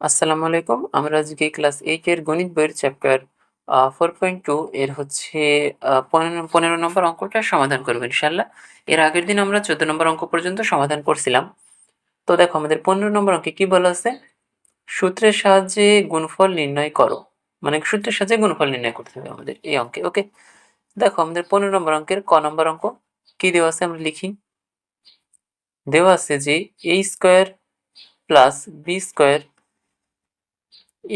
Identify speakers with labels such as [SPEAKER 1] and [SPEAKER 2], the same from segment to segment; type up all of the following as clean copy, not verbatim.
[SPEAKER 1] আসসালামু আলাইকুম। আমরা আজকে ক্লাস 8 এর গণিত বইয়ের চ্যাপ্টার 4.2 এর হচ্ছে 15 নম্বর অঙ্কটা সমাধান করব ইনশাআল্লাহ। এর আগের দিন আমরা 14 নম্বর অঙ্ক পর্যন্ত সমাধান করছিলাম। তো দেখো আমাদের 15 নম্বর অঙ্কে কি বলা আছে? সূত্রের সাহায্যে গুণফল নির্ণয় করো। মানে সূত্রের সাহায্যে গুণফল নির্ণয় করতে হবে আমাদের এই অঙ্কে। ওকে? দেখো আমাদের 15 নম্বর অঙ্কের ক নম্বর অঙ্ক কি দেওয়া আছে আমরা লিখি। দেওয়া আছে যে a square plus b square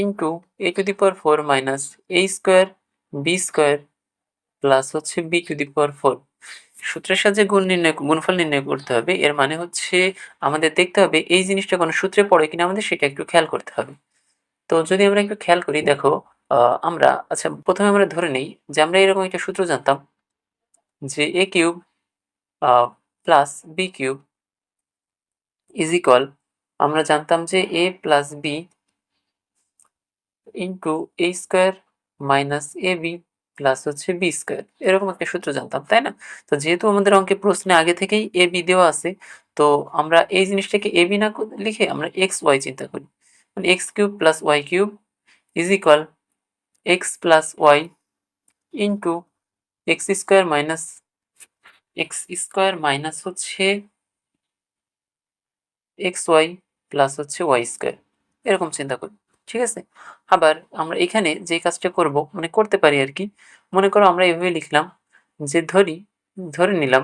[SPEAKER 1] into a to the power 4 minus a square b square plus হচ্ছে b টু দি পাওয়ার 4 সূত্রের সাহায্যে গুণফল নির্ণয় করতে হবে। এর মানে হচ্ছে আমাদের দেখতে হবে এই জিনিসটা কোনো সূত্রে পড়ে কিনা, আমাদের সেটা একটু খেয়াল করতে হবে। তো যদি আমরা একটু খেয়াল করি, দেখো আমরা আচ্ছা প্রথমে আমরা ধরে নেই যে আমরা এরকম একটা সূত্র জানতাম যে a cube plus b cube is equal, আমরা জানতাম যে a plus b into A square minus A B plus হচ্ছে বি স্কোয়ার, এরকম একটা সূত্র জানতাম, তাই না? তো যেহেতু আমাদের অঙ্কের প্রশ্নে আগে থেকেই এ বি দেওয়া আছে, তো আমরা এই জিনিসটাকে এ বি না লিখে আমরা এক্স ওয়াই চিন্তা করি। মানে X cube plus Y cube is equal X plus Y into X square minus হচ্ছে এক্স ওয়াই প্লাস হচ্ছে ওয়াই স্কোয়ার, এরকম চিন্তা করি। ঠিক আছে? আবার আমরা এখানে যে কাজটা করব মানে করতে পারি আর কি, মনে করো আমরা এভাবে লিখলাম যে ধরে নিলাম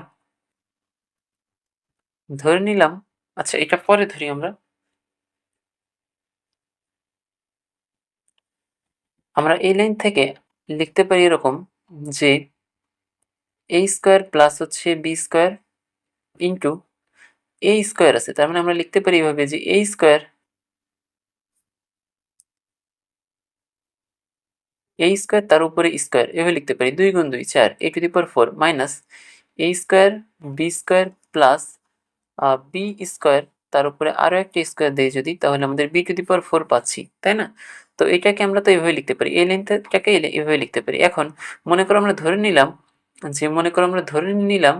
[SPEAKER 1] ধরে নিলাম আচ্ছা এটা পরে ধরি আমরা আমরা এই লাইন থেকে লিখতে পারি এরকম যে এ স্কোয়ার প্লাস হচ্ছে B square into A square আছে, তার মানে আমরা লিখতে পারি এভাবে যে এ স্কোয়ার তার উপরে স্কোয়ার, এভাবে লিখতে পারি 2 গুণ 2 4 a to the power 4 minus A square B square plus B square তার উপরে আরও একটা স্কোয়ার দেই যদি, তাহলে আমাদের বি টু দি পাওয়ার 4 পাচ্ছি, তাই না? তো এটাকে আমরা তো এভাবে লিখতে পারি, এই লাইনটাকে এভাবে লিখতে পারি। এখন মনে করো আমরা ধরে নিলাম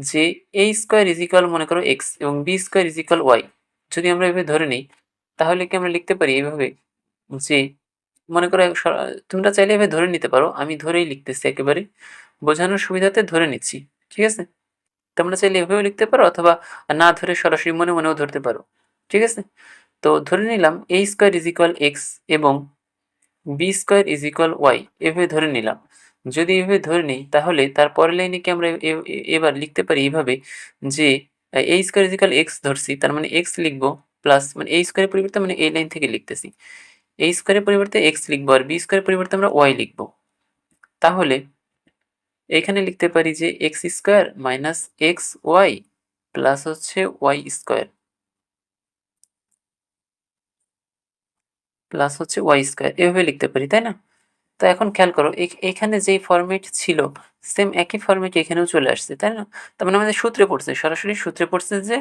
[SPEAKER 1] যে এ স্কোয়ার ইজ ইকুয়াল মনে করো এক্স এবং B square is equal Y. যদি আমরা এভাবে ধরে নিই তাহলে কি আমরা লিখতে পারি এইভাবে যে মনে করো তোমরা চাইলে এভাবে ধরে নিতে পারো, আমি ধরেই লিখতেছি একেবারে বোঝানোর সুবিধাতে ধরে নিচ্ছি। ঠিক আছে? তোমরা চাইলে এভাবেও লিখতে পারো অথবা না ধরে সরাসরি মনে মনেও ধরতে পারো। ঠিক আছে? তো ধরে নিলাম a square is equal x এবং B square is equal y, এভাবে ধরে নিলাম। যদি এভাবে ধরে নিই তাহলে তার পরের লাইনে কি আমরা এবার লিখতে পারি এইভাবে যে a square is equal x ধরছি, তার মানে এক্স লিখবো প্লাস মানে a স্কোয়ারের পরিবর্তে মানে এই লাইন থেকে লিখতেছি a স্কোয়ারের পরিবর্তে এক্স লিখবো আর বি স্কোয়ারের পরিবর্তে আমরা ওয়াই লিখবো। তাহলে এখানে লিখতে পারি যে X square minus X Y plus হচ্ছে ওয়াই স্কোয়ার প্লাস হচ্ছে ওয়াই স্কোয়ার, এভাবে লিখতে পারি, তাই না? তো এখন খেয়াল করো এখানে যেই ফরম্যাট ছিল সেম একই ফরম্যাট এখানেও চলে আসছে, তাই না? তার মানে আমাদের সূত্রে পড়ছে, সরাসরি সূত্রে পড়ছে যে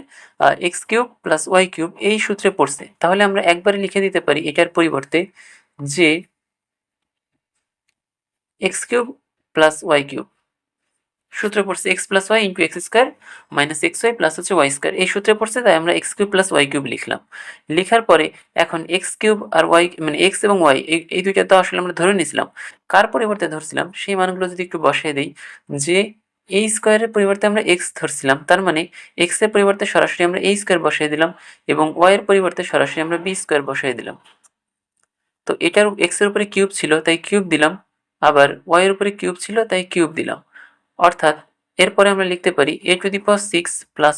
[SPEAKER 1] X cube plus Y cube এই সূত্রে পড়ছে। তাহলে আমরা একবারে লিখে দিতে পারি এটার পরিবর্তে যে X cube plus Y cube সূত্রে পড়ছে X plus Y into X square minus X Y plus হচ্ছে ওয়াই স্কোয়ার, এই সূত্রে পড়ছে তাই আমরা X cube plus Y cube লিখলাম। লেখার পরে এখন এক্স কিউব আর ওয়াই মানে এক্স এবং ওয়াই এই দুইটা তো আসলে আমরা ধরে নিয়েছিলাম, কার পরিবর্তে ধরছিলাম সেই মানগুলো যদি একটু বসিয়ে দিই যে এই স্কোয়ারের পরিবর্তে আমরা এক্স ধরছিলাম, তার মানে এক্স এর পরিবর্তে সরাসরি আমরা এই স্কোয়ার বসিয়ে দিলাম এবং ওয়াই এর পরিবর্তে সরাসরি আমরা বি স্কোয়ার বসিয়ে দিলাম। তো এটার এক্স এর উপরে কিউব ছিল তাই কিউব দিলাম, আবার ওয়াই এর উপরে কিউব ছিল তাই কিউব দিলাম। অর্থাৎ এরপরে আমরা লিখতে পারি a to the power 6 plus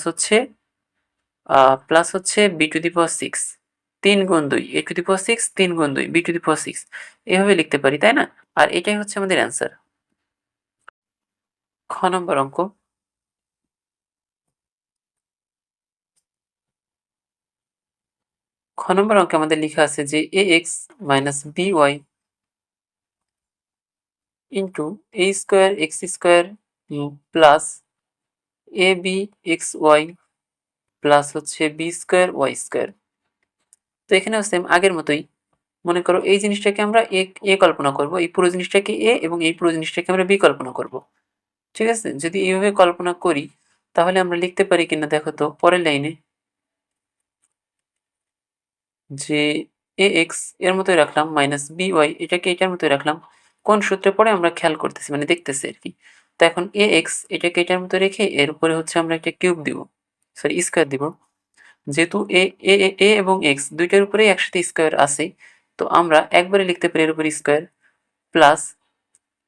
[SPEAKER 1] হচ্ছে b টু দি পাওয়ার 6 3 গুণ 2 a টু দি পাওয়ার 6 3 গুণ 2 b টু দি পাওয়ার 6 এভাবে লিখতে পারি, তাই না? আর এটাই হচ্ছে আমাদের অ্যান্সার। খ নম্বর অঙ্ক। খ নম্বর অঙ্কে আমাদের লেখা আছে যে ax minus by into a square x square plus ab xy plus হচ্ছে b স্কোয়ার ওয়াই স্কোয়ার। তো এখানেও সেম আগের মতোই মনে করো এই জিনিসটাকে আমরা এ কল্পনা করব, এই পুরো জিনিসটাকে এ এবং এই পুরো জিনিসটাকে আমরা বি কল্পনা করব। ঠিক আছে? যদি এইভাবে কল্পনা করি তাহলে আমরা লিখতে পারি কিনা দেখো তো পরের লাইনে যে এ এক্স এর মতোই রাখলাম মাইনাস বি ওয়াই এটাকে এটার মতোই রাখলাম। কোন সূত্রে পড়ে আমরা খেয়াল করতেছি মানে দেখতেছি আর কি। তো এখন এ এক্স এটাকে এটার মতো রেখে এর উপরে হচ্ছে আমরা একটা কিউব দিব, সরি স্কোয়ার দিব। যেহেতু এ এ এ এবং এক্স দুইটার উপরেই একসাথে স্কোয়ার আছে, তো আমরা একবারে লিখতে পারি এর উপর স্কোয়ার প্লাস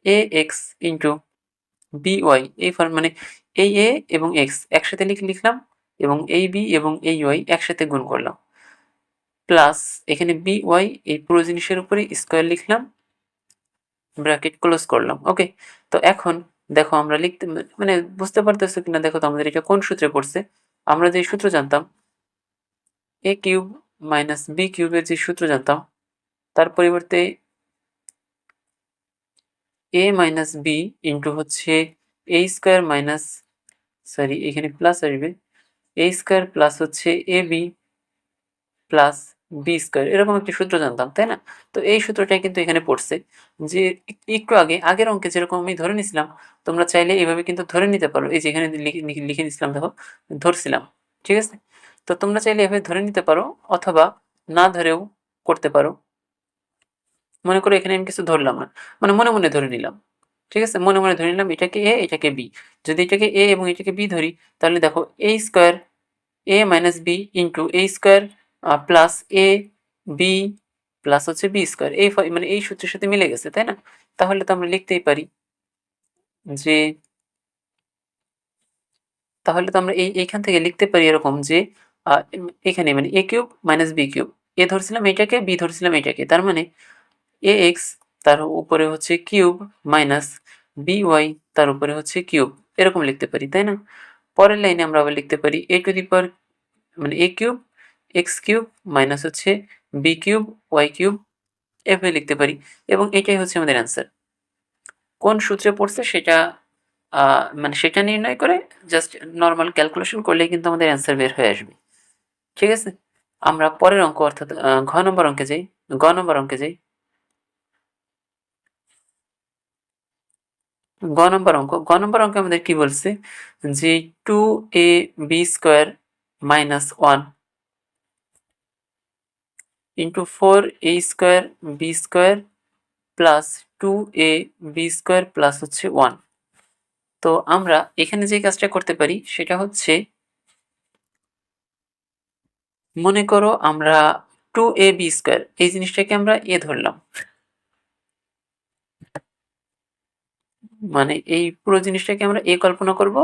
[SPEAKER 1] এ এক্স ইন্টু বি ওয়াই এই ফর্ম মানে এই এ এবং এক্স একসাথে লিখলাম এবং এই বি এবং এই ওয়াই একসাথে গুণ করলাম প্লাস এখানে বি ওয়াই এই পুরো জিনিসের উপরে স্কোয়ার লিখলাম, ব্র্যাকেট ক্লোজ করলাম। ওকে, তো এখন দেখো আমরা লিখতে মানে বুঝতে পারতেছো কিনা দেখো তো আমাদের এটা কোন সূত্রে পড়ছে। আমরা যে সূত্র জানতাম এ কিউব মাইনাস বি কিউবের যে সূত্র জানতাম তার পরিবর্তে এ মাইনাস বি ইন্টু হচ্ছে এ স্কোয়ার মাইনাস, সরি এখানে প্লাস আসবে, এ স্কোয়ার প্লাস হচ্ছে A B plus B square এরকম একটি সূত্র জানতাম, তাই না? তো এই সূত্রটাই কিন্তু এখানে পড়ছে যে একটু আগের অঙ্কে যেরকম আমি ধরে নিছিলাম, তোমরা চাইলে এইভাবে কিন্তু ধরে নিতে পারো। এই যে এখানে লিখে নিছিলাম দেখো, ধরছিলাম, ঠিক আছে? তো তোমরা চাইলে এভাবে ধরে নিতে পারো অথবা না ধরেও করতে পারো। মনে করো এখানে আমি কিছু ধরলাম না, মানে মনে মনে ধরে নিলাম, ঠিক আছে? মনে মনে ধরে নিলাম এটাকে এ এটাকে বি। যদি এটাকে এ এবং এটাকে বি ধরি তাহলে দেখো এ square A minus B into A square plus A B plus হচ্ছে বি স্কোয়ার এই মানে এই সূত্রের সাথে মিলে গেছে, তাই না? তাহলে তো আমরা লিখতেই পারি যে তাহলে তো আমরা এইখান থেকে লিখতে পারি এরকম যে এখানে মানে এ কিউব মাইনাস বি কিউব, এ ধরছিলাম এটাকে বি ধরছিলাম এটাকে, তার মানে এ এক্স তার উপরে হচ্ছে কিউব মাইনাস বি ওয়াই তার উপরে হচ্ছে কিউব, এরকম লিখতে পারি, তাই না? পরের লাইনে আমরা আবার লিখতে পারি এ টু দি পাওয়ার মানে এ কিউব এক্স কিউব মাইনাস হচ্ছে বি কিউব ওয়াই কিউব, এভাবে লিখতে পারি এবং এটাই হচ্ছে আমাদের অ্যান্সার। কোন সূত্রে পড়ছে সেটা মানে সেটা নির্ণয় করে জাস্ট নর্মাল ক্যালকুলেশন করলেই কিন্তু আমাদের অ্যান্সার বের হয়ে আসবে, ঠিক আছে? আমরা পরের অঙ্ক অর্থাৎ ঘ নম্বর অঙ্কে যাই, গ নম্বর অঙ্কে যাই। গ নম্বর অঙ্কে আমাদের কি বলছে যে two a b square minus one into four a square B square plus two a b square plus হচ্ছে ওয়ান। তো আমরা এখানে যে কাজটা করতে পারি সেটা হচ্ছে মনে করো আমরা টু এ বি স্কোয়ার এই জিনিসটাকে আমরা এ ধরলাম, মানে এই পুরো জিনিসটাকে আমরা এ কল্পনা করব,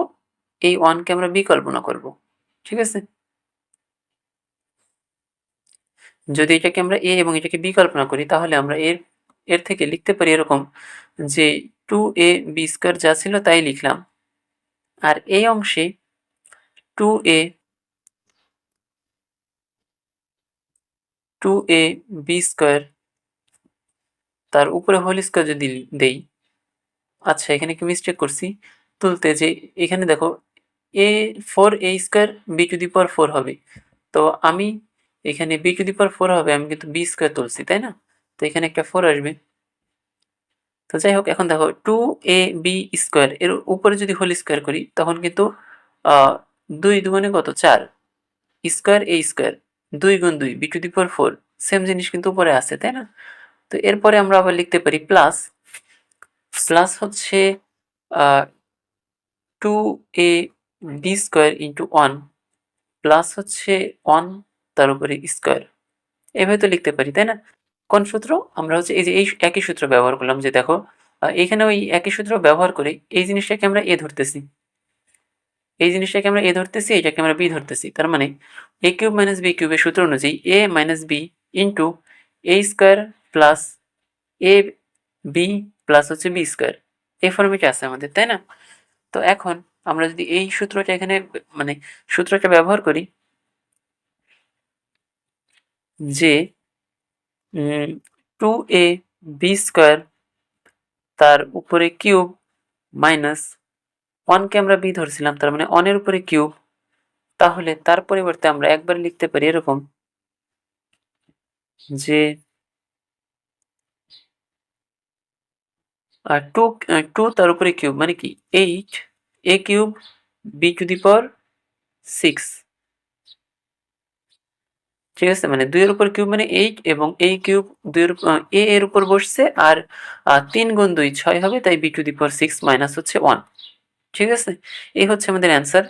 [SPEAKER 1] এই ওয়ানকে আমরা বি কল্পনা করব, ঠিক আছে? যদি এটাকে আমরা এ এবং এটাকে বি কল্পনা করি তাহলে আমরা এর এর থেকে লিখতে পারি এরকম যে টু এ বি স্কোয়ার যা ছিল তাই লিখলাম, আর এই অংশে টু এ বি স্কোয়ার তার উপরে হোল স্কোয়ার যদি দেই, আচ্ছা এখানে কি মিস্টেক করছি তুলতে, যে এখানে দেখো a four a square b to the power four হবে, তো আমি এখানে b to the power four হবে আমি কিন্তু বি স্কোয়ার তুলছি, তাই না? তো এখানে একটা ফোর আসবে। তো যাই হোক এখন দেখো টু এ বি স্কোয়ার এর উপরে যদি হোল স্কোয়ার করি তখন কিন্তু দুই দুগুণে কত চার, স্কোয়ার এ স্কোয়ার দুই গুণ দুই B to the power four, same জিনিস কিন্তু উপরে আছে, তাই না? তো এরপরে আমরা আবার লিখতে পারি প্লাস প্লাস হচ্ছে two a b square into one plus হচ্ছে ওয়ান তার উপরে স্কোয়ার, এভাবে তো লিখতে পারি, তাই না? কোন সূত্র? আমরা হচ্ছে এই যে এই একই সূত্র ব্যবহার করলাম, যে দেখো এখানে ওই একই সূত্র ব্যবহার করে এই জিনিসটাকে আমরা এ ধরতেছি, এই জিনিসটাকে আমরা এ ধরতেছি, এটাকে আমরা বি ধরতেছি, তার মানে এ কিউব মাইনাস বি কিউবের সূত্র অনুযায়ী এ minus B into A square plus A B plus হচ্ছে বি স্কোয়ার, এই ফর্মেটে আছে আমাদের, তাই না? তো এখন আমরা যদি এই সূত্রটা এখানে মানে সূত্রটা ব্যবহার করি যে টু এ বি স্কোয়ার তার উপরে কিউব মাইনাস ওয়ানকে আমরা বি ধরছিলাম, তার মানে ওয়ানের উপরে কিউব, তাহলে তার পরিবর্তে আমরা একবার লিখতে পারি এরকম যে টু টু তার উপরে কিউব মানে কি eight A cube B to the power six, ঠিক আছে? মানে 2 এর উপর কিউব মানে 8 এবং এই কিউব 2 এর a এর উপর বসছে আর 3 গুণ 2 6 হবে, তাই b⁶ মাইনাস হচ্ছে 1। ঠিক আছে? এই হচ্ছে আমাদের অ্যান্সার।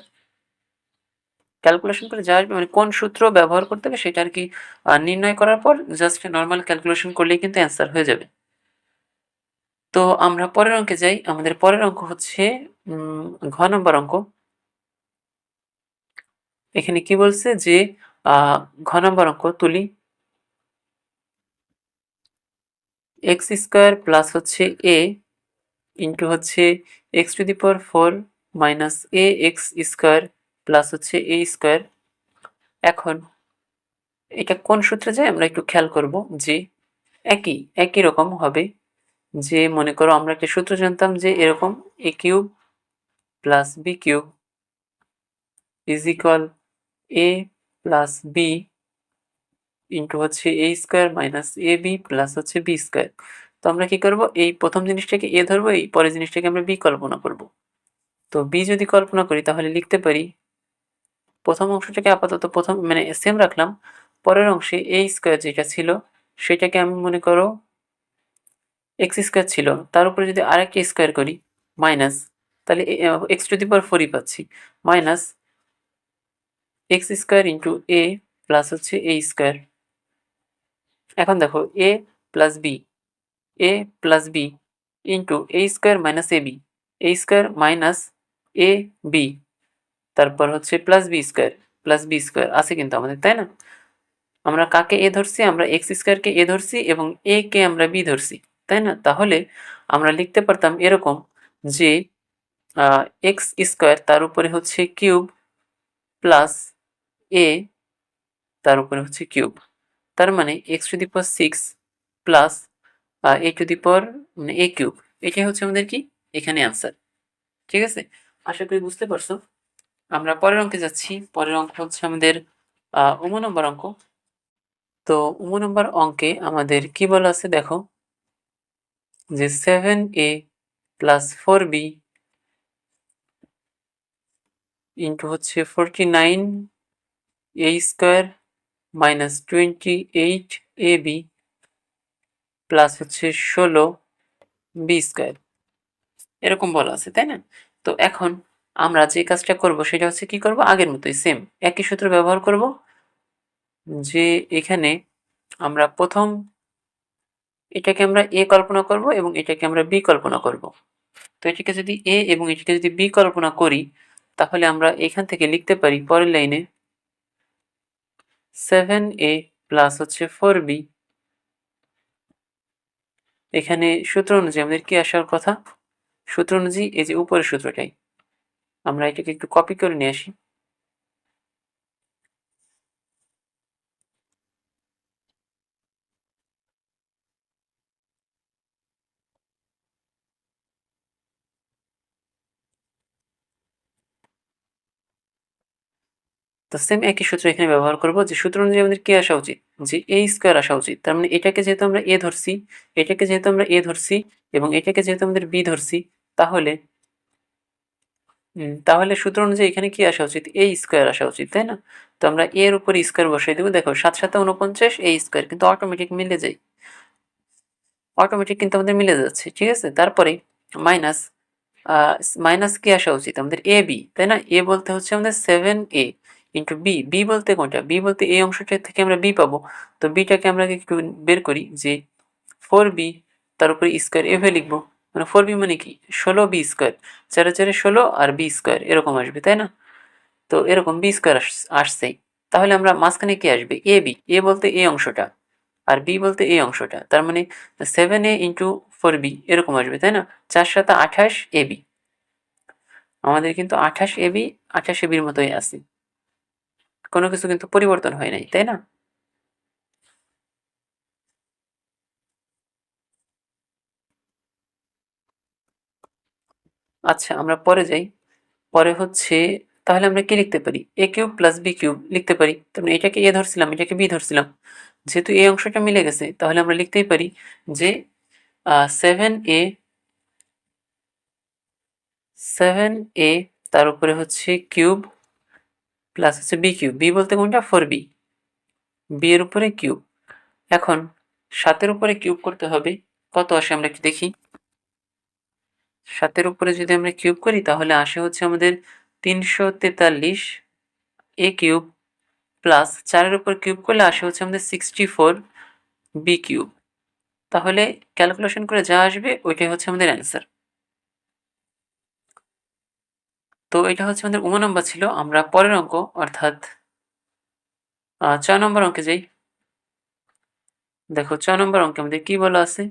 [SPEAKER 1] ক্যালকুলেশন করে যা আসবে মানে কোন সূত্র ব্যবহার করতে হবে সেটা আরকি নির্ণয় করার পর জাস্ট নরমাল ক্যালকুলেশন করলেই কিন্তু অ্যান্সার হয়ে যাবে। তো আমরা পরের অঙ্কে যাই। আমাদের পরের অঙ্ক হচ্ছে ঘ নম্বর অঙ্ক। এখানে কি বলছে যে আ ঘ নম্বর অঙ্ক তুলি x² প্লাস হচ্ছে a ইন্টু হচ্ছে x⁴ মাইনাস ax² প্লাস হচ্ছে a²। এখন এটা কোন সূত্রে যায় আমরা একটু খেয়াল করব যে একই রকম হবে। যে মনে করো আমরা একটা সূত্র জানতাম যে এরকম a³ plus b³ is equal a plus b into হচ্ছে a² মাইনাস ab প্লাস হচ্ছে b²। তো আমরা কি করব, এই প্রথম জিনিসটাকে a ধরবো, এই পরের জিনিসটাকে আমরা b কল্পনা করব। তো b যদি কল্পনা করি তাহলে লিখতে পারি প্রথম অংশটাকে আপাতত প্রথম মানে সেম রাখলাম। পরের অংশে a² যেটা ছিল সেটাকে আমি মনে করো x² ছিল, তার উপরে যদি আরেকটা স্কোয়ার করি মাইনাস, তাহলে x⁴ ই পাচ্ছি, minus x² into a plus হচ্ছে a²। এখন দেখো a plus b a plus b into a² minus ab a² minus ab, তারপর হচ্ছে প্লাস b² আছে কিন্তু আমাদের, তাই না? আমরা কাকে a ধরছি, আমরা x² কে a ধরছি এবং a কে আমরা b ধরছি, তাই না? তাহলে আমরা লিখতে পারতাম এরকম যে x² তার উপরে হচ্ছে কিউব প্লাস a তার উপরে হচ্ছে কিউব, তার মানে x⁴ প্লাস মানে a³ এটাই হচ্ছে আমাদের কি এখানে অ্যান্সার। ঠিক আছে? আশা করি বুঝতে পারছো। আমরা পরের অঙ্কে যাচ্ছি। পরের অঙ্ক হচ্ছে আমাদের 9 নম্বর অঙ্ক। তো 9 নম্বর অঙ্কে আমাদের কি বলা আছে দেখো, যে 7a প্লাস 4b ইন্টু হচ্ছে 49a² মাইনাস 28ab প্লাস হচ্ছে 16b² এরকম বলা আছে, তাই না? তো এখন আমরা যে কাজটা করব সেটা হচ্ছে কি করব, আগের মতোই সেম একই সূত্র ব্যবহার করব। যে এখানে আমরা প্রথম এটাকে আমরা a কল্পনা করব এবং এটাকে আমরা b কল্পনা করব। তো এটাকে যদি a এবং এটাকে যদি b কল্পনা করি তাহলে আমরা এখান থেকে লিখতে পারি পরের লাইনে 7a প্লাস হচ্ছে 4b। এখানে সূত্র অনুযায়ী আমাদের কি আসার কথা, সূত্র অনুযায়ী এই যে উপরের সূত্রটাই, আমরা এটাকে একটু কপি করে নিয়ে আসি। তো সেম একই সূত্র এখানে ব্যবহার করব, যে সূত্র অনুযায়ী আমাদের কি আসা উচিত, যে a² আসা উচিত। তার মানে এটাকে যেহেতু আমরা a ধরছি, এটাকে যেহেতু আমরা a ধরছি এবং এটাকে যেহেতু আমাদের b ধরছি, তাহলে তাহলে সূত্র অনুযায়ী এখানে কি আসা উচিত, a² আসা উচিত, তাই না? তো আমরা a এর উপর স্কয়ার বসাই দেব। দেখো 7 7 49 a² কিন্তু অটোমেটিক মিলে যায়, অটোমেটিক কিন্তু আমাদের মিলে যাচ্ছে। ঠিক আছে? তারপরে মাইনাস মাইনাস কি আসা উচিত আমাদের ab, তাই না? a বলতে হচ্ছে আমাদের 7a ইন্টু b বলতে কোনটা, b বলতে এই অংশটা থেকে আমরা b পাবো। তো bটাকে আমরা একটু বের করি, যে 4b তার উপরে স্কয়ার এভাবে লিখবো, মানে 4b মানে কি 16b², 4 4 16 আর b² এরকম আসবে, তাই না? তো এরকম b² আসছেই। তাহলে আমরা মাঝখানে কি আসবে, ab, a বলতে এই অংশটা আর b বলতে এই অংশটা, তার মানে 7a ইন্টু 4b এরকম আসবে, তাই না? 4 7 28 ab, আমাদের কিন্তু 28ab 28ab-র মতোই আছে, কোনো কিছু কিন্তু পরিবর্তন হয় নাই, তাই না? আচ্ছা আমরা পরে যাই। পরে হচ্ছে তাহলে আমরা কি লিখতে পারি, a³ প্লাস b³ লিখতে পারি। তার মানে এটাকে a ধরছিলাম, এটাকে b ধরছিলাম, যেহেতু এই অংশটা মিলে গেছে তাহলে আমরা লিখতেই পারি যে 7a 7a তার উপরে হচ্ছে কিউব প্লাস হচ্ছে b³ b বলতে কোনটা 4b বি এর উপরে কিউব। এখন 7 উপরে কিউব করতে হবে, কত আসে আমরা একটু দেখি। 7 উপরে যদি আমরা কিউব করি তাহলে আসে হচ্ছে আমাদের 343 এ কিউব প্লাস 4 উপর কিউব করলে আসে হচ্ছে আমাদের 64 বি কিউব। তাহলে ক্যালকুলেশন করে যা আসবে ওইটাই হচ্ছে আমাদের অ্যান্সার। তো এটা হচ্ছে আমাদের নম্বর ছিল। আমরা পরের অঙ্ক অর্থাৎ 6 নম্বর অঙ্কে যাই। দেখো 6 নম্বর অঙ্কে আমাদের কি বলা আছে?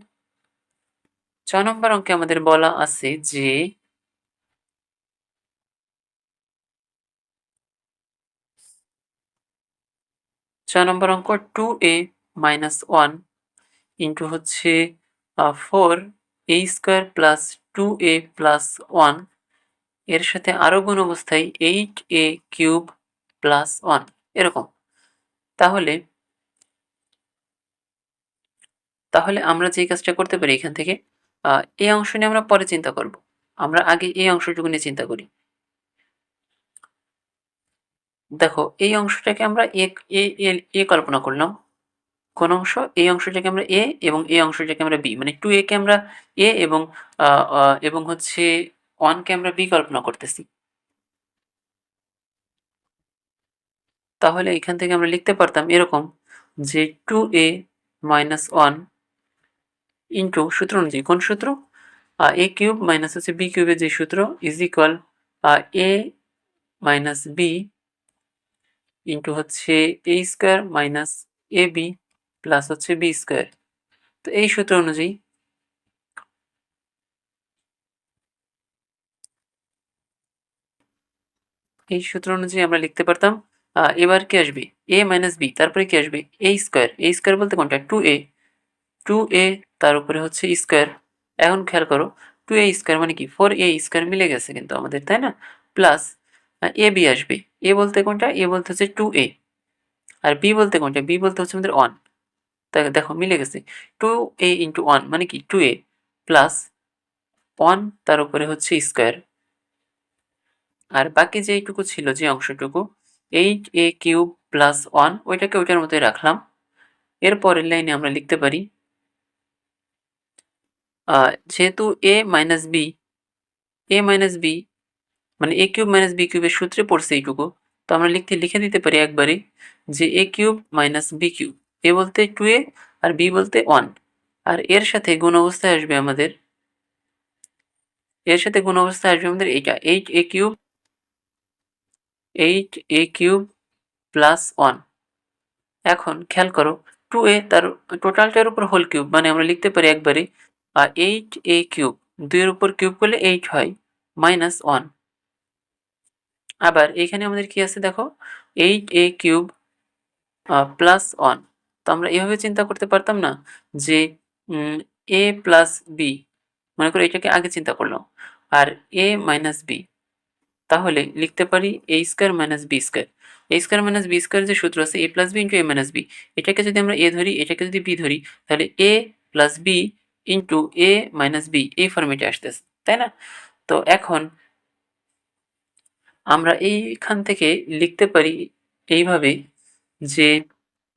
[SPEAKER 1] 6 নম্বর অঙ্কে আমাদের বলা আছে যে 6 নম্বর অঙ্ক 2a মাইনাস 1 ইন্টু হচ্ছে 4a square plus 2a plus 1 এর সাথে আরো গুণ অবস্থায় 8a কিউব প্লাস 1 এরকম। তাহলে আমরা যে কাজটা করতে পারি এখান থেকে, এই অংশ নিয়ে আমরা পরে চিন্তা করব। আমরা আগে এই অংশটুকু নিয়ে চিন্তা করি। দেখো এই অংশটাকে আমরা এ কল্পনা করলাম। কোন অংশ? এই অংশটাকে আমরা এ এবং এই অংশটাকে আমরা বি, মানে 2a কে আমরা এ এবং হচ্ছে 1 কে আমরা বি কল্পনা করতেছি। তাহলে এখান থেকে আমরা লিখতে পারতাম এরকম যে 2a মাইনাস 1 ইন্টু সূত্র অনুযায়ী, কোন সূত্র? এ কিউব মাইনাস হচ্ছে বি কিউবের যে সূত্র, is equal A minus B into হচ্ছে এ square minus A B plus হচ্ছে বি স্কোয়ার। তো এই সূত্র অনুযায়ী আমরা লিখতে পারতাম, এবার কি আসবে? এ মাইনাস বি, তারপরে কি আসবে? এ স্কোয়ার। এ স্কোয়ার বলতে কোনটা? 2a তার উপরে হচ্ছে স্কোয়ার। এখন খেয়াল করো, 2a স্কোয়ার মানে কি? 4a স্কোয়ার মিলে গেছে কিন্তু আমাদের, তাই না? প্লাস এ বি আসবে। এ বলতে কোনটা? এ বলতে হচ্ছে 2a, আর বি বলতে কোনটা? বি বলতে হচ্ছে আমাদের 1। তাই দেখো মিলে গেছে। 2a ইন্টু 1 মানে কি? 2a প্লাস 1 তার উপরে হচ্ছে স্কোয়ার। আর বাকি যেইটুকু ছিল, যে অংশটুকু 8a কিউব প্লাস 1, ওইটাকে ওইটার মতোই রাখলাম। এর পরের লাইনে আমরা লিখতে পারি, যেহেতু a মাইনাস বি মানে এ কিউব মাইনাস বি কিউবের সূত্রে পড়ছে এইটুকু, তো আমরা লিখে দিতে পারি একবারে যে a cube minus B cube. এ বলতে 2a আর বি বলতে 1, আর এর সাথে গুণ অবস্থায় আসবে আমাদের এইটা 8a কিউব প্লাস 1। এখন খেয়াল করো, 2a তার টোটালটার উপর হোল কিউব, মানে আমরা লিখতে পারি একবারে 8a কিউব, 2 এর উপর কিউব করলে 8 হয়, মাইনাস 1। আবার এখানে আমাদের কি আছে দেখো, 8a কিউব প্লাস 1। তো আমরা এভাবে চিন্তা করতে পারতাম না যে a প্লাস বি, মনে করো এটাকে আগে চিন্তা করলাম, আর a মাইনাস বি, তাহলে লিখতে পারি a square minus B square. a square minus B square যে সূত্র আছে, a plus B into a minus B, এটাকে যদি আমরা a ধরি, এটাকে যদি b ধরি, তাহলে a plus B into a minus B এই ফর্মেটে আসতেছে, তাই না? তো এখন আমরা এইখান থেকে লিখতে পারি এইভাবে যে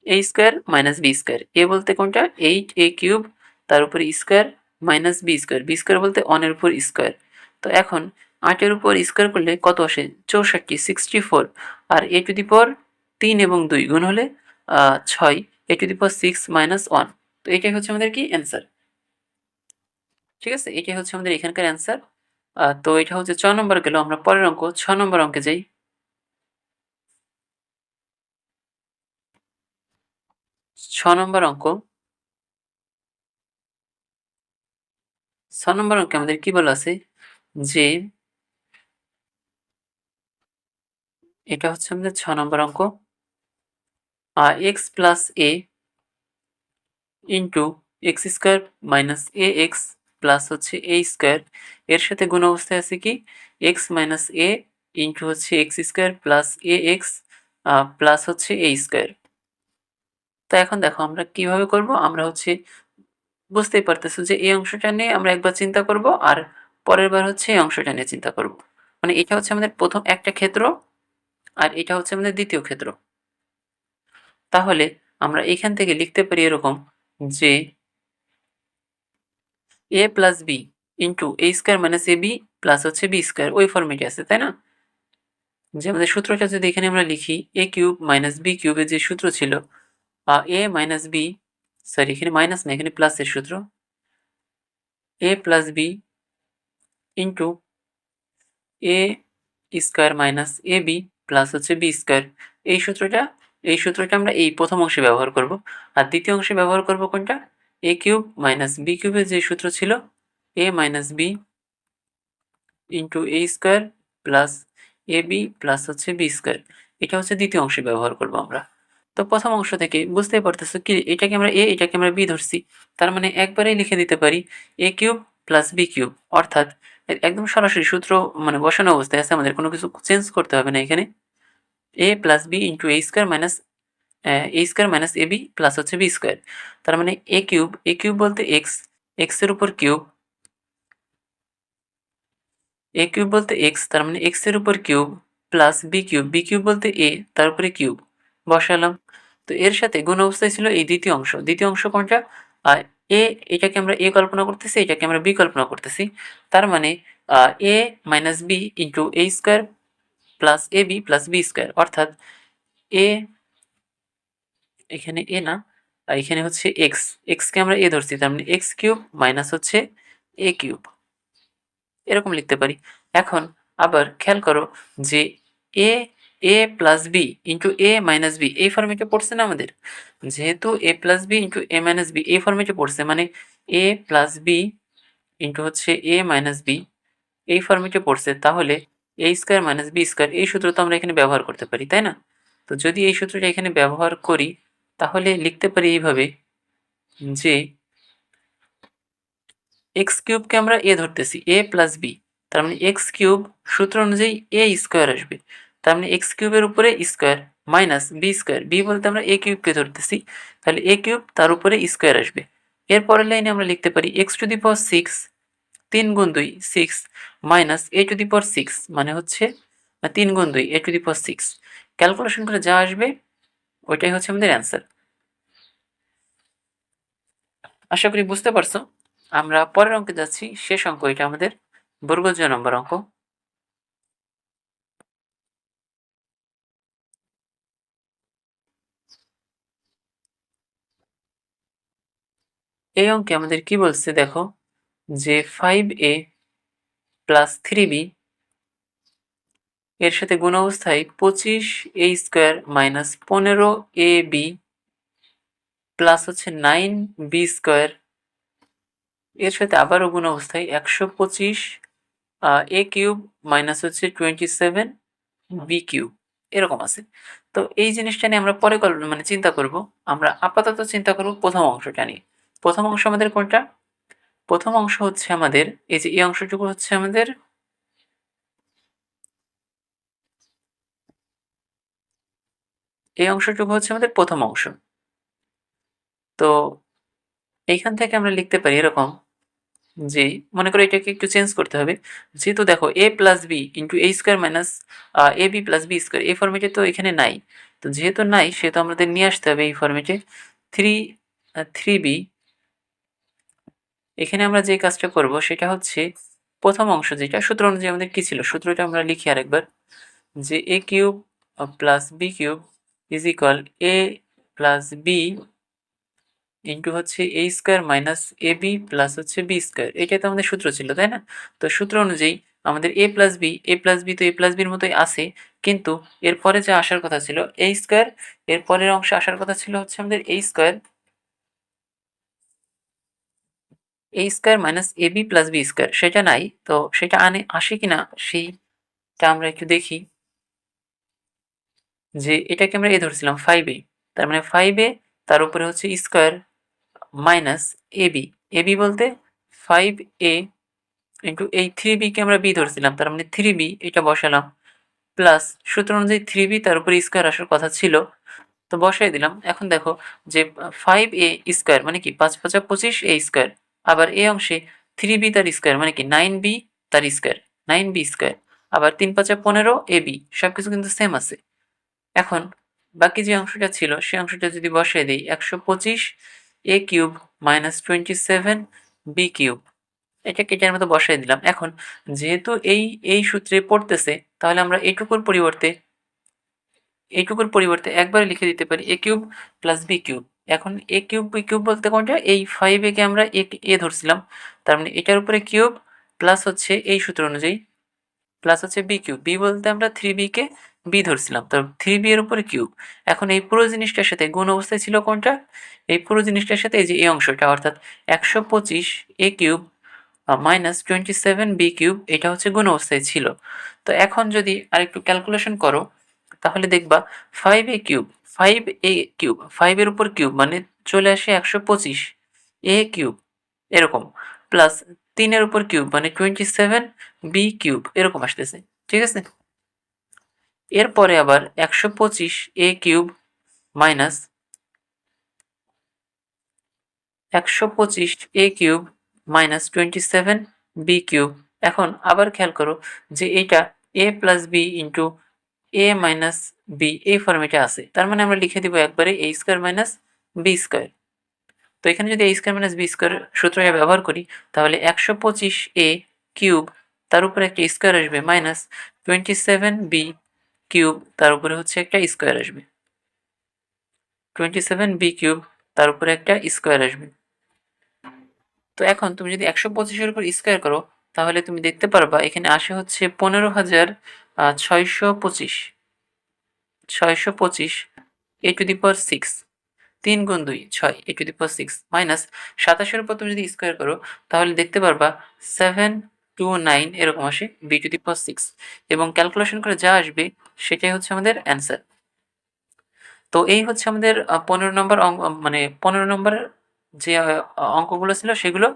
[SPEAKER 1] a square minus B square. A বলতে কোনটা? 8a কিউব তার উপর square minus B square. B square বলতে 1 এর উপর স্কোয়ার। তো এখন 8 এর উপর স্কোয়ার করলে কত আসে? 64, 64। আর a টু দি পাওয়ার 3 এবং 2 গুণ হলে 6, a to the power 6 minus 1। তো এটাই হচ্ছে আমাদের কি অ্যান্সার। ঠিক আছে, এটাই হচ্ছে আমাদের এখানকার অ্যান্সার। তো এটা হচ্ছে 6 নম্বর গেল। আমরা পরের অঙ্ক 6 নম্বর অঙ্কে যাই। 6 নম্বর অঙ্ক। 6 নম্বর অঙ্কে আমাদের কি বলা আছে যে এটা হচ্ছে আমাদের 6 নম্বর অঙ্ক, এক্স প্লাস এ ইন্টু এক্স স্কোয়ার মাইনাস এ এক্স প্লাস হচ্ছে এ স্কোয়ার, এর সাথে গুণ অবস্থায় আছে কি? এক্স মাইনাস এ ইন্টু হচ্ছে এক্স স্কোয়ার প্লাস এ এক্স প্লাস হচ্ছে এ স্কোয়ার। তো এখন দেখো আমরা কিভাবে করব। আমরা হচ্ছে বুঝতেই পারতেছো যে এই অংশটা নিয়ে আমরা একবার চিন্তা করব, আর পরের বার হচ্ছে এই অংশটা নিয়ে চিন্তা করব। মানে এটা হচ্ছে আমাদের প্রথম একটা ক্ষেত্র, আর এটা হচ্ছে আমাদের দ্বিতীয় ক্ষেত্র। তাহলে আমরা এখান থেকে লিখতে পারি এরকম যে a plus B into a square minus A B plus হচ্ছে বি স্কোয়ার, ওই ফর্মেটে আছে, তাই না? যে আমাদের সূত্রটা যদি এখানে আমরা লিখি এ কিউব মাইনাস বি কিউবের যে সূত্র ছিল, এ মাইনাস বি, সরি এখানে মাইনাস না, এখানে প্লাসের সূত্র, এ plus B into A square minus A B plus হচ্ছে বি স্কোয়ার। এই সূত্রটা আমরা এই প্রথম অংশে ব্যবহার করব, আর দ্বিতীয় অংশে ব্যবহার করব কোনটা? এ কিউব মাইনাস বি কিউবের যে সূত্র ছিল এ minus B into A square plus A B plus হচ্ছে বি স্কোয়ার। এটা হচ্ছে দ্বিতীয় অংশে ব্যবহার করব আমরা। তো প্রথম অংশ থেকে বুঝতেই পারতেছো কি, এটাকে আমরা এ, এটাকে আমরা বি ধরছি, তার মানে একবারেই লিখে দিতে পারি এ কিউব প্লাস বি কিউব, অর্থাৎ একদম সরাসরি সূত্র মানে বসানো অবস্থায় আছে, আমাদের কোনো কিছু চেঞ্জ করতে হবে না এখানে। এ plus B into A square minus A B plus হচ্ছে বি স্কোয়ার, তার মানে এ কিউব বলতে এক্স, এক্সের উপর কিউব, এ কিউব বলতে এক্স, তার মানে এক্সের উপর কিউব প্লাস বি কিউব বলতে এ, তার উপরে কিউব বসালাম। তো এর সাথে গুণ অবস্থায় ছিল এই দ্বিতীয় অংশ কোনটা? আর এ, এটাকে আমরা এ কল্পনা করতেছি, এটাকে আমরা বি কল্পনা করতেছি, তার মানে এ minus B into A square plus A B plus B square, অর্থাৎ এ, এখানে এ না, আর এখানে হচ্ছে এক্স, এক্সকে আমরা এ ধরছি, তার মানে এক্স কিউব মাইনাস হচ্ছে এ কিউব, এরকম লিখতে পারি। এখন আবার খেয়াল করো যে এ, এ প্লাস বি ইন্টু এ মাইনাস বি এই ফর্মেটে পড়ছে না আমাদের, যেহেতু এ প্লাস বি ইন্টু এ মাইনাস বি এই ফর্মেটে পড়ছে, মানে এ প্লাস বি ইন্টু হচ্ছে এ মাইনাস বি এই ফর্মেটে পড়ছে, তাহলে এ স্কোয়ার মাইনাস বি স্কোয়ার এই সূত্র তো আমরা এখানে ব্যবহার করতে পারি, তাই না? তো যদি এই সূত্রটা এখানে ব্যবহার করি তাহলে লিখতে পারি এইভাবে যে এক্স কিউবকে আমরা এ ধরতেছি, এ প্লাস বি, তার মানে এক্স কিউব সূত্র অনুযায়ী এ স্কোয়ার আসবে, তার মানে এক্স কিউবের উপরে square minus B square, B বলতে আমরা এ কিউবকে ধরতেছি, তাহলে এ কিউব তার উপরে স্কোয়ার আসবে। এর পরের লাইনে আমরা লিখতে পারি x to the power six, 3 গুণ 2 6 minus a to the power six, মানে হচ্ছে 3 গুণ 2 a to the power six, calculation করে যা আসবে ওইটাই হচ্ছে আমাদের অ্যান্সার। আশা করি বুঝতে পারছো। আমরা পরের অঙ্কে যাচ্ছি, শেষ অঙ্ক, এটা আমাদের বর্গজ নম্বর অঙ্ক। এই অঙ্কে আমাদের কি বলছে দেখো, যে 5a প্লাস 3b এর সাথে গুণ অবস্থায় 25a square minus 15ab plus হচ্ছে 9b স্কোয়ার এর সাথে আবারও গুণ অবস্থায় 125 a কিউব মাইনাস হচ্ছে 27b কিউব এরকম আছে। তো এই জিনিসটা নিয়ে আমরা পরে মানে চিন্তা করব। আমরা আপাতত চিন্তা করব প্রথম অংশটা নিয়ে। প্রথম অংশ আমাদের কোনটা? প্রথম অংশ হচ্ছে আমাদের এই যে এই অংশটুকু হচ্ছে আমাদের প্রথম অংশ। তো এইখান থেকে আমরা লিখতে পারি এরকম যে, মনে করো এটাকে একটু চেঞ্জ করতে হবে, যেহেতু দেখো এ plus B into A square minus A B plus B square এই ফর্মেটে তো এখানে নাই, তো যেহেতু নাই সেহেতু আমাদের নিয়ে আসতে হবে এই ফর্মেটে থ্রি বি। এখানে আমরা যে কাজটা করব সেটা হচ্ছে প্রথম অংশ যেটা সূত্র অনুযায়ী আমাদের কি ছিল, সূত্রটা আমরা লিখি আরেকবার, যে a cube plus b cube is equal a plus B into হচ্ছে এ square minus A B plus হচ্ছে বি স্কোয়ার, এটাই তো আমাদের সূত্র ছিল, তাই না? তো সূত্র অনুযায়ী আমাদের এ প্লাস বি তো এ প্লাস বির মতোই আছে, কিন্তু এরপরে যা আসার কথা ছিল এ স্কোয়ার, এর পরের অংশে আসার কথা ছিল হচ্ছে আমাদের এ square minus A B plus B square, সেটা নাই, তো সেটা আসে কিনা সেইটা আমরা একটু দেখি। যে এটাকে আমরা এ ধরছিলাম 5a, তার মানে 5a তার উপরে হচ্ছে স্কোয়ার মাইনাস এবি, এবি বলতে 5a ইন্টু এই 3b-কে আমরা বি ধরছিলাম, তার মানে 3b এটা বসালাম, প্লাস সূত্র অনুযায়ী 3b তার উপরে স্কোয়ার আসার কথা ছিল, তো বসাই দিলাম। এখন দেখো যে 5a স্কোয়ার মানে কি 5 5 25 a স্কোয়ার, আবার এই অংশে 3b তার স্কোয়ার মানে কি 9b তার স্কোয়ার, 9b স্কোয়ার, আবার 3 5 15 ab, সবকিছু কিন্তু সেম আছে। এখন বাকি যে অংশটা ছিল সেই অংশটা যদি বসাই দিই 125 a cube minus 27 b cube, এটাকে এটার মতো বসাই দিলাম। এখন যেহেতু এই সূত্রে পড়তেছে, তাহলে আমরা এইটুকুর পরিবর্তে একবারে লিখে দিতে পারি a cube plus b cube. এখন a কিউব b কিউব বলতে কোনটা, এই 5a কে আমরা a ধরছিলাম, তার মানে এটার উপরে কিউব প্লাস হচ্ছে এই সূত্র অনুযায়ী প্লাস হচ্ছে বি কিউব, বি বলতে আমরা 3b কে বি ধরছিলাম, তো 3b এর উপরে কিউব। এখন এই পুরো জিনিসটার সাথে গুণ অবস্থায় ছিল কোনটা, এই পুরো জিনিসটার সাথে এই যে এই অংশটা, অর্থাৎ 125 a cube minus 27 B cube, এটা হচ্ছে গুণ অবস্থায় ছিল। তো এখন যদি আরেকটু ক্যালকুলেশন করো, তাহলে দেখবা 5a কিউব 5a কিউব 5 এর উপর কিউব মানে চলে আসে 125 a কিউব এরকম, প্লাস 3 এর উপর কিউব মানে 27 বি কিউব এরকম আসতেছে, ঠিক আছে। এরপরে আবার 125 a cube minus 125 a cube minus 27 b cube. এখন আবার খেয়াল করো যে এইটা a plus B into a minus B এই ফর্মেটে আছে, তার মানে আমরা লিখে দিব একবারে a square minus B square. তো এখানে যদি a square minus B square সূত্রটা ব্যবহার করি, তাহলে 125 a কিউব তার উপরে একটা স্কোয়ার আসবে মাইনাস 27 বি কিউব তার উপরে হচ্ছে একটা স্কোয়ার আসবে, 27 বি কিউব তার উপরে একটা স্কোয়ার আসবে। তো এখন তুমি যদি 125-এর উপর স্কোয়ার করো, তাহলে তুমি দেখতে পারবা এখানে আসে হচ্ছে 15,625 625 a টু দি পাওয়ার 6, 3 গুণ 2 6 a to the power 6 minus 27-এর উপর তুমি যদি স্কোয়ার করো, তাহলে দেখতে পারবা 729 এরকম আসে b টু দি পাওয়ার 6, এবং ক্যালকুলেশন করে যা আসবে সেটাই হচ্ছে আমাদের অ্যান্সার। তো এই হচ্ছে আমাদের 15 নম্বর মানে 15 নম্বরের যে অঙ্কগুলো ছিল সেগুলো।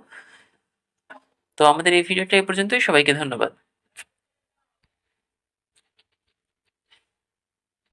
[SPEAKER 1] তো আমাদের এই ভিডিওটা এই পর্যন্তই, সবাইকে ধন্যবাদ।